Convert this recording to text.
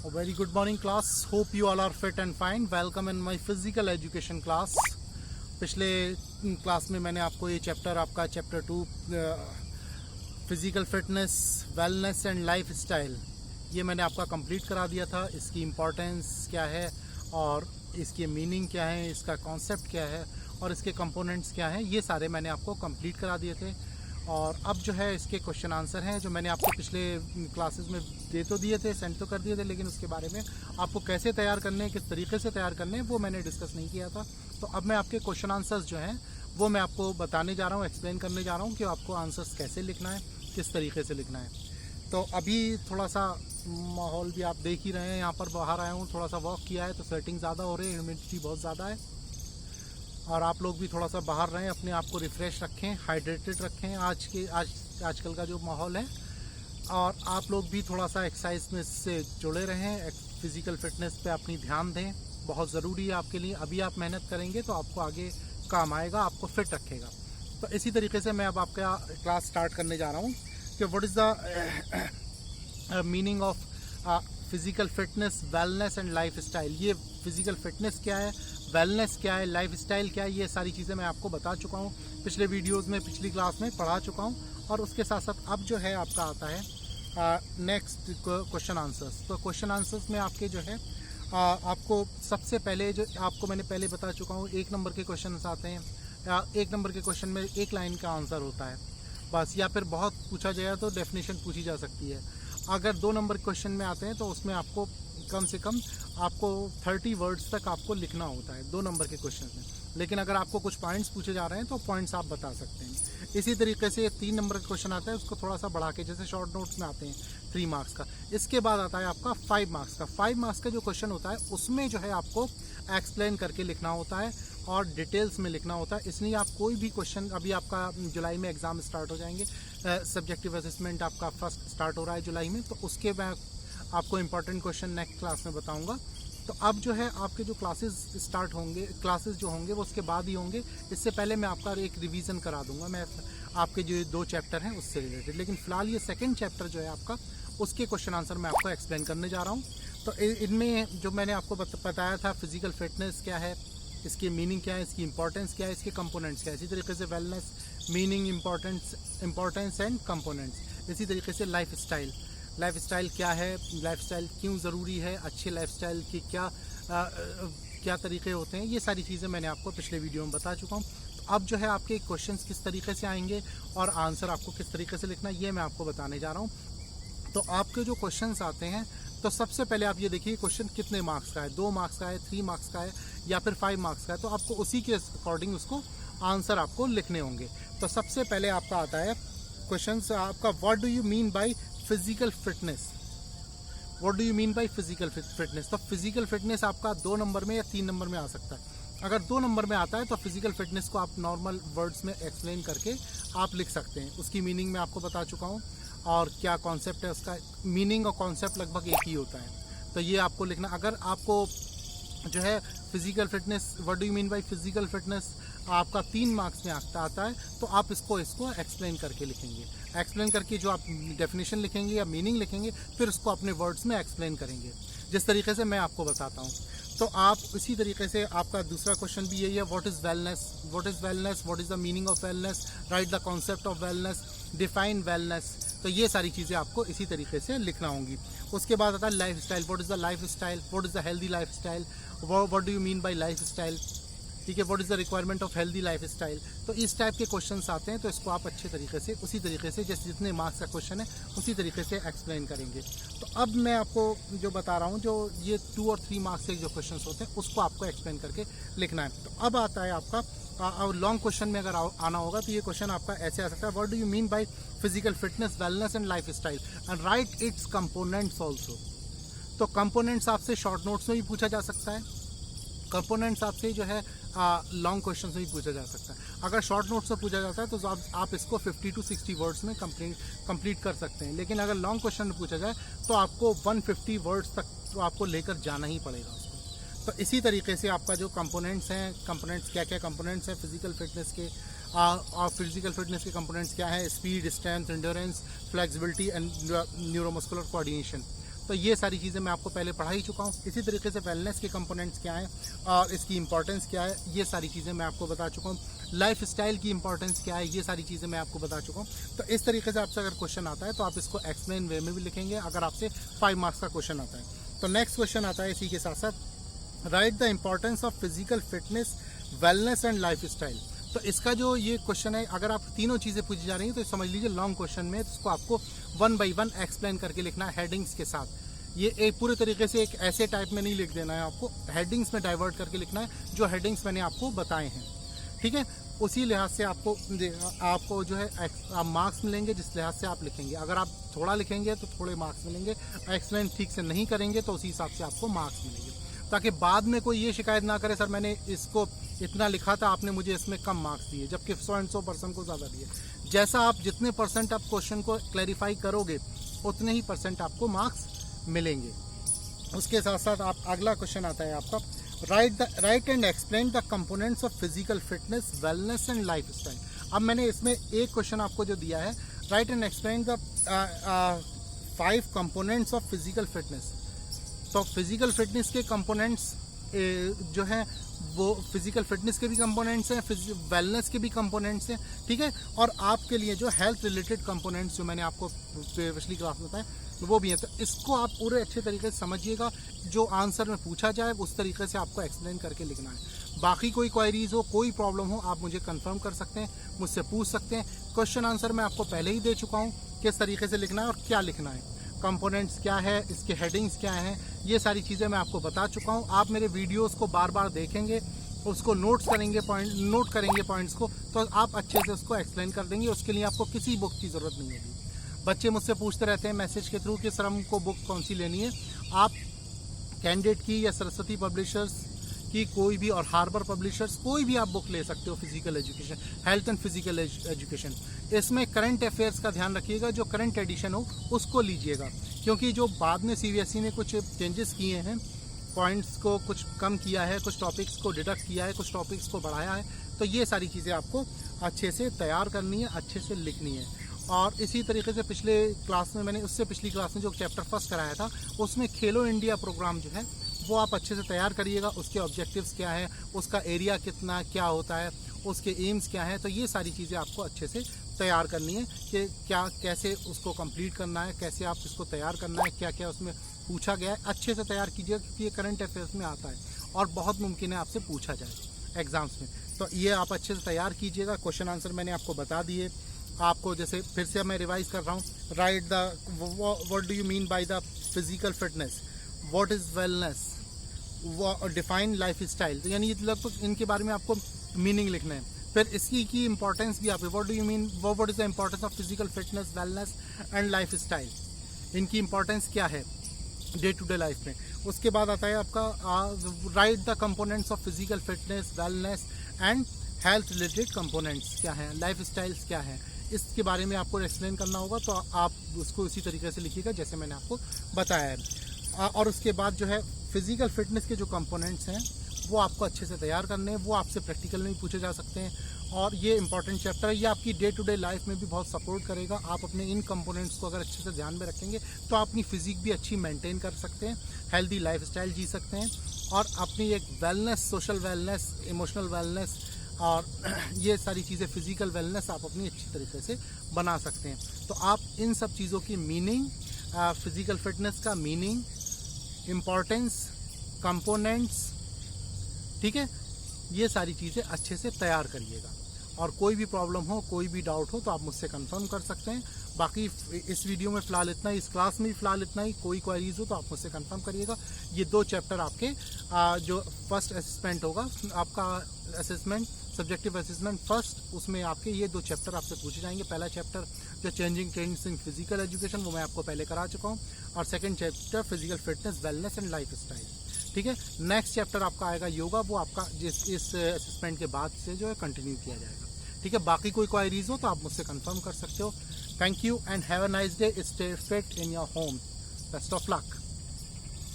A very good morning class. Hope you all are fit and fine. Welcome in my physical education class. पिछले class में मैंने आपको ये आपका chapter 2 physical fitness, wellness and life style, ये मैंने आपका कंप्लीट करा दिया था। इसकी इम्पोर्टेंस क्या है और इसकी मीनिंग क्या है, इसका कॉन्सेप्ट क्या है और इसके कंपोनेंट्स क्या हैं, ये सारे मैंने आपको कंप्लीट करा दिए थे। और अब जो है इसके क्वेश्चन आंसर हैं जो मैंने आपको पिछले क्लासेस में दे तो दिए थे, सेंड तो कर दिए थे, लेकिन उसके बारे में आपको कैसे तैयार करने हैं, किस तरीके से तैयार करने हैं, वो मैंने डिस्कस नहीं किया था। तो अब मैं आपके क्वेश्चन आंसर्स जो हैं वो मैं आपको बताने जा रहा हूँ, एक्सप्लेन करने जा रहा हूँ कि आपको आंसर्स कैसे लिखना है, किस तरीके से लिखना है। तो अभी थोड़ा सा माहौल भी आप देख ही रहे हैं, यहाँ पर बाहर आया हूँ, थोड़ा सा वॉक किया है तो स्वेटिंग ज़्यादा हो रही है, ह्यूमिडिटी बहुत ज़्यादा है। और आप लोग भी थोड़ा सा बाहर रहें, अपने आप को रिफ़्रेश रखें, हाइड्रेटेड रखें आजकल का जो माहौल है। और आप लोग भी थोड़ा सा एक्सरसाइज में से जुड़े रहें, फिज़िकल फिटनेस पे अपनी ध्यान दें, बहुत ज़रूरी है आपके लिए। अभी आप मेहनत करेंगे तो आपको आगे काम आएगा, आपको फिट रखेगा। तो इसी तरीके से मैं अब आपका क्लास स्टार्ट करने जा रहा हूँ कि what is the meaning of physical fitness, wellness and life style. ये फिज़िकल फिटनेस क्या है, वेलनेस क्या है, लाइफ स्टाइल क्या है, ये सारी चीज़ें मैं आपको बता चुका हूँ पिछले वीडियोस में, पिछली क्लास में पढ़ा चुका हूँ। और उसके साथ साथ अब जो है आपका आता है नेक्स्ट क्वेश्चन आंसर्स। तो क्वेश्चन आंसर्स में आपके जो है आपको सबसे पहले जो आपको मैंने पहले बता चुका हूँ, 1 नंबर के क्वेश्चन आते हैं। 1 नंबर के क्वेश्चन में 1 लाइन का आंसर होता है बस, या फिर बहुत पूछा जाए तो डेफिनेशन पूछी जा सकती है। अगर 2 नंबर क्वेश्चन में आते हैं तो उसमें आपको कम से कम आपको 30 वर्ड्स तक आपको लिखना होता है 2 नंबर के क्वेश्चन में। लेकिन अगर आपको कुछ पॉइंट्स पूछे जा रहे हैं तो पॉइंट्स आप बता सकते हैं। इसी तरीके से 3 नंबर का क्वेश्चन आता है, उसको थोड़ा सा बढ़ा के, जैसे शॉर्ट नोट्स में आते हैं 3 मार्क्स का। इसके बाद आता है आपका 5 मार्क्स का। 5 मार्क्स का जो क्वेश्चन होता है उसमें जो है आपको एक्सप्लेन करके लिखना होता है और डिटेल्स में लिखना होता है। इसलिए आप कोई भी क्वेश्चन, अभी आपका जुलाई में एग्ज़ाम स्टार्ट हो जाएंगे, सब्जेक्टिव असेसमेंट आपका फर्स्ट स्टार्ट हो रहा है जुलाई में, तो उसके मैं आपको इंपॉर्टेंट क्वेश्चन नेक्स्ट क्लास में बताऊंगा। तो अब जो है आपके जो क्लासेस स्टार्ट होंगे, क्लासेस जो होंगे वो उसके बाद ही होंगे। इससे पहले मैं आपका एक रिवीजन करा दूंगा, मैं आपके जो 2 चैप्टर हैं उससे रिलेटेड। लेकिन फिलहाल ये 2nd चैप्टर जो है आपका, उसके क्वेश्चन आंसर मैं आपको एक्सप्लेन करने जा रहा हूँ। तो इनमें जो मैंने आपको बताया था, फिजिकल फिटनेस क्या है, इसकी मीनिंग क्या है, इसकी इंपॉर्टेंस क्या है, इसके कंपोनेंट्स क्या है। इसी तरीके से wellness, meaning, importance and components. इसी तरीके से लाइफ स्टाइल क्या है, लाइफ स्टाइल क्यों ज़रूरी है, अच्छे लाइफ स्टाइल की क्या तरीके होते हैं, ये सारी चीज़ें मैंने आपको पिछले वीडियो में बता चुका हूँ। तो अब जो है आपके क्वेश्चंस किस तरीके से आएंगे और आंसर आपको किस तरीके से लिखना है, ये मैं आपको बताने जा रहा हूँ। तो आपके जो क्वेश्चंस आते हैं, तो सबसे पहले आप ये देखिए क्वेश्चन कितने मार्क्स का है, 2 मार्क्स का है, 3 मार्क्स का है या फिर 5 मार्क्स का है। तो आपको उसी के अकॉर्डिंग उसको आंसर आपको लिखने होंगे। तो सबसे पहले आपका आता है क्वेश्चन आपका, what do you mean by physical fitness. What do you mean by physical fitness. तो फिजिकल फिटनेस आपका 2 नंबर में या 3 नंबर में आ सकता है। अगर 2 नंबर में आता है तो फिजिकल फिटनेस को आप नॉर्मल वर्ड्स में एक्सप्लेन करके आप लिख सकते हैं। उसकी मीनिंग मैं आपको बता चुका हूँ और क्या कॉन्सेप्ट है उसका। मीनिंग और कॉन्सेप्ट लगभग एक ही होता है, तो ये आपको लिखना। अगर आपको जो है physical fitness, what do you mean by physical fitness आपका 3 मार्क्स में आता है तो आप इसको एक्सप्लेन करके लिखेंगे। एक्सप्लेन करके जो आप डेफिनेशन लिखेंगे या मीनिंग लिखेंगे, फिर उसको अपने वर्ड्स में एक्सप्लेन करेंगे जिस तरीके से मैं आपको बताता हूँ। तो आप इसी तरीके से आपका दूसरा क्वेश्चन भी यही है, what is wellness, what is wellness, what is the meaning of wellness, right the concept of wellness, define wellness. तो ये सारी चीज़ें आपको इसी तरीके से लिखना होंगी। उसके बाद आता है life style, what is the life style, what is the healthy life style, what do you mean by life style, ठीक है, what is the requirement of healthy life style. तो इस टाइप के क्वेश्चंस आते हैं, तो इसको आप अच्छे तरीके से, उसी तरीके से जैसे जितने मार्क्स का क्वेश्चन है उसी तरीके से एक्सप्लेन करेंगे। तो अब मैं आपको जो बता रहा हूँ, जो ये 2 और 3 मार्क्स के जो क्वेश्चंस होते हैं उसको आपको एक्सप्लेन करके लिखना है। तो अब आता है आपका लॉन्ग क्वेश्चन में अगर आना होगा तो ये क्वेश्चन आपका ऐसे आ सकता है, what do you mean by physical fitness, wellness and life style and right it's components also. तो कंपोनेंट्स आपसे शॉर्ट नोट्स में भी पूछा जा सकता है, कंपोनेंट्स आपसे जो है लॉन्ग क्वेश्चन में भी पूछा जा सकता है। अगर शॉर्ट नोट्स से पूछा जाता है तो आप इसको 50 to 60 वर्ड्स में कंप्लीट कर सकते हैं। लेकिन अगर लॉन्ग क्वेश्चन में पूछा जाए तो आपको 150 वर्ड्स तक तो आपको लेकर जाना ही पड़ेगा उसको। तो इसी तरीके से आपका जो कंपोनेंट्स हैं, कंपोनेंट्स क्या क्या कंपोनेंट्स हैं फिजिकल फिटनेस के, और फिजिकल फिटनेस के कंपोनेंट्स क्या है, speed, strength, endurance, flexibility and neuromuscular coordination. तो ये सारी चीज़ें मैं आपको पहले पढ़ा ही चुका हूँ। इसी तरीके से वेलनेस के कंपोनेंट्स क्या हैं और इसकी इंपॉर्टेंस क्या है, ये सारी चीज़ें मैं आपको बता चुका हूँ। लाइफ स्टाइल की इंपॉर्टेंस क्या है, ये सारी चीज़ें मैं आपको बता चुका हूँ। तो इस तरीके से आपसे अगर क्वेश्चन आता है तो आप इसको एक्सप्लेन वे में भी लिखेंगे अगर आपसे 5 मार्क्स का क्वेश्चन आता है। तो नेक्स्ट क्वेश्चन आता है इसी के साथ साथ, right the importance of physical fitness, wellness and life style. तो इसका जो ये क्वेश्चन है, अगर आप तीनों चीज़ें पूछी जा रही हैं तो समझ लीजिए लॉन्ग क्वेश्चन में, तो इसको आपको 1 बाई 1 एक्सप्लेन करके लिखना है हेडिंग्स के साथ। ये एक पूरे तरीके से एक ऐसे टाइप में नहीं लिख देना है, आपको हेडिंग्स में डाइवर्ट करके लिखना है जो हेडिंग्स मैंने आपको बताए हैं, ठीक है। उसी लिहाज से आपको जो है आप मार्क्स मिलेंगे जिस लिहाज से आप लिखेंगे। अगर आप थोड़ा लिखेंगे तो थोड़े मार्क्स मिलेंगे, एक्सप्लेन ठीक से नहीं करेंगे तो उसी हिसाब से आपको मार्क्स मिलेंगे, ताकि बाद में कोई ये शिकायत ना करे सर मैंने इसको इतना लिखा था, आपने मुझे इसमें कम मार्क्स दिए, जबकि 100% को ज़्यादा दिए। जैसा आप जितने % आप क्वेश्चन को क्लैरिफाई करोगे उतने ही % आपको मार्क्स मिलेंगे। उसके साथ साथ आप अगला क्वेश्चन आता है आपका, right and explain the components of physical fitness, wellness and life style. अब मैंने इसमें एक क्वेश्चन आपको जो दिया है, right and explain the 5 components of physical fitness. तो फिजिकल फिटनेस के कंपोनेंट्स जो हैं वो फिजिकल फिटनेस के भी कंपोनेंट्स हैं, वेलनेस के भी कंपोनेंट्स हैं, ठीक है। और आपके लिए जो हेल्थ रिलेटेड कंपोनेंट्स जो मैंने आपको पिछली क्लास में बताया वो भी हैं। तो इसको आप पूरे अच्छे तरीके से समझिएगा, जो आंसर में पूछा जाए उस तरीके से आपको एक्सप्लेन करके लिखना है। बाकी कोई क्वायरीज हो, कोई प्रॉब्लम हो, आप मुझे कंफर्म कर सकते हैं, मुझसे पूछ सकते हैं। क्वेश्चन आंसर मैं आपको पहले ही दे चुका हूँ किस तरीके से लिखना है और क्या लिखना है, कंपोनेंट्स क्या है, इसके हेडिंग्स क्या हैं, ये सारी चीज़ें मैं आपको बता चुका हूँ। आप मेरे वीडियोस को बार बार देखेंगे, उसको नोट करेंगे पॉइंट्स को, तो आप अच्छे से उसको एक्सप्लेन कर देंगे। उसके लिए आपको किसी बुक की ज़रूरत नहीं होगी। बच्चे मुझसे पूछते रहते हैं मैसेज के थ्रू कि सर हमको बुक कौन सी लेनी है। आप कैंडिडेट की या सरस्वती पब्लिशर्स की कोई भी और हार्बर पब्लिशर्स कोई भी आप बुक ले सकते हो, physical education, health and physical education. इसमें करंट अफेयर्स का ध्यान रखिएगा, जो करंट एडिशन हो उसको लीजिएगा, क्योंकि जो बाद में CBSE ने कुछ चेंजेस किए हैं, पॉइंट्स को कुछ कम किया है, कुछ टॉपिक्स को डिडक्ट किया है, कुछ टॉपिक्स को बढ़ाया है, तो ये सारी चीज़ें आपको अच्छे से तैयार करनी है, अच्छे से लिखनी है। और इसी तरीके से पिछले क्लास में मैंने उससे पिछली क्लास में जो चैप्टर फर्स्ट कराया था उसमें खेलो इंडिया प्रोग्राम जो है वो आप अच्छे से तैयार करिएगा। उसके ऑब्जेक्टिव्स क्या है, उसका एरिया कितना क्या होता है, उसके एम्स क्या है, तो ये सारी चीज़ें आपको अच्छे से तैयार करनी है कि क्या कैसे उसको कंप्लीट करना है, कैसे आप इसको तैयार करना है, क्या क्या उसमें पूछा गया है, अच्छे से तैयार कीजिएगा, क्योंकि ये करंट अफेयर्स में आता है और बहुत मुमकिन है आपसे पूछा जाए एग्जाम्स में। तो ये आप अच्छे से तैयार कीजिएगा। क्वेश्चन आंसर मैंने आपको बता दिए। आपको जैसे फिर से मैं रिवाइज कर रहा हूँ, right the what do you mean by the physical fitness, what is wellness, define life style. तो यानी लगभग इनके बारे में आपको मीनिंग लिखना है। फिर इसकी की इंपॉर्टेंस भी आप, what do you mean, what is the importance of physical fitness, wellness and life style, इनकी इंपॉर्टेंस क्या है डे टू डे लाइफ में। उसके बाद आता है आपका right the components of physical fitness, wellness and health related components क्या हैं, लाइफ स्टाइल्स क्या हैं, इसके बारे में आपको एक्सप्लेन करना होगा। तो आप उसको इसी तरीके से लिखिएगा जैसे मैंने आपको बताया है। और उसके बाद जो है फिजिकल फिटनेस के जो कंपोनेंट्स हैं वो आपको अच्छे से तैयार करने हैं, वो आपसे प्रैक्टिकल में भी पूछे जा सकते हैं। और ये इंपॉर्टेंट चैप्टर है, ये आपकी डे टू डे लाइफ में भी बहुत सपोर्ट करेगा। आप अपने इन कंपोनेंट्स को अगर अच्छे से ध्यान में रखेंगे तो आप अपनी फिजिक भी अच्छी मेंटेन कर सकते हैं, हेल्दी लाइफ स्टाइल जी सकते हैं और अपनी एक wellness, social wellness, emotional wellness और ये सारी चीज़ें, फिजिकल वेलनेस आप अपनी अच्छी तरीके से बना सकते हैं। तो आप इन सब चीज़ों की मीनिंग, फिजिकल फिटनेस का मीनिंग, इम्पॉर्टेंस, कंपोनेंट्स, ठीक है, ये सारी चीज़ें अच्छे से तैयार करिएगा। और कोई भी प्रॉब्लम हो, कोई भी डाउट हो तो आप मुझसे कंफर्म कर सकते हैं। बाकी इस वीडियो में फ़िलहाल इतना ही, इस क्लास में भी फ़िलहाल इतना ही। कोई क्वेरीज हो तो आप मुझसे कंफर्म करिएगा। ये 2 चैप्टर आपके जो फर्स्ट असेसमेंट होगा, आपका असेसमेंट, सब्जेक्टिव असेसमेंट फर्स्ट, उसमें आपके ये 2 चैप्टर आपसे पूछे जाएंगे। पहला चैप्टर जो changing trends in physical education, वो मैं आपको पहले करा चुका हूँ। और second chapter physical fitness, wellness and life style, ठीक है। नेक्स्ट चैप्टर आपका आएगा योगा, वो आपका इस असेसमेंट के बाद से जो है कंटिन्यू किया जाएगा, ठीक है। बाकी कोई क्वायरीज हो तो आप मुझसे कंफर्म कर सकते हो। Thank you and have a nice day. Stay fit in your home. Best of luck.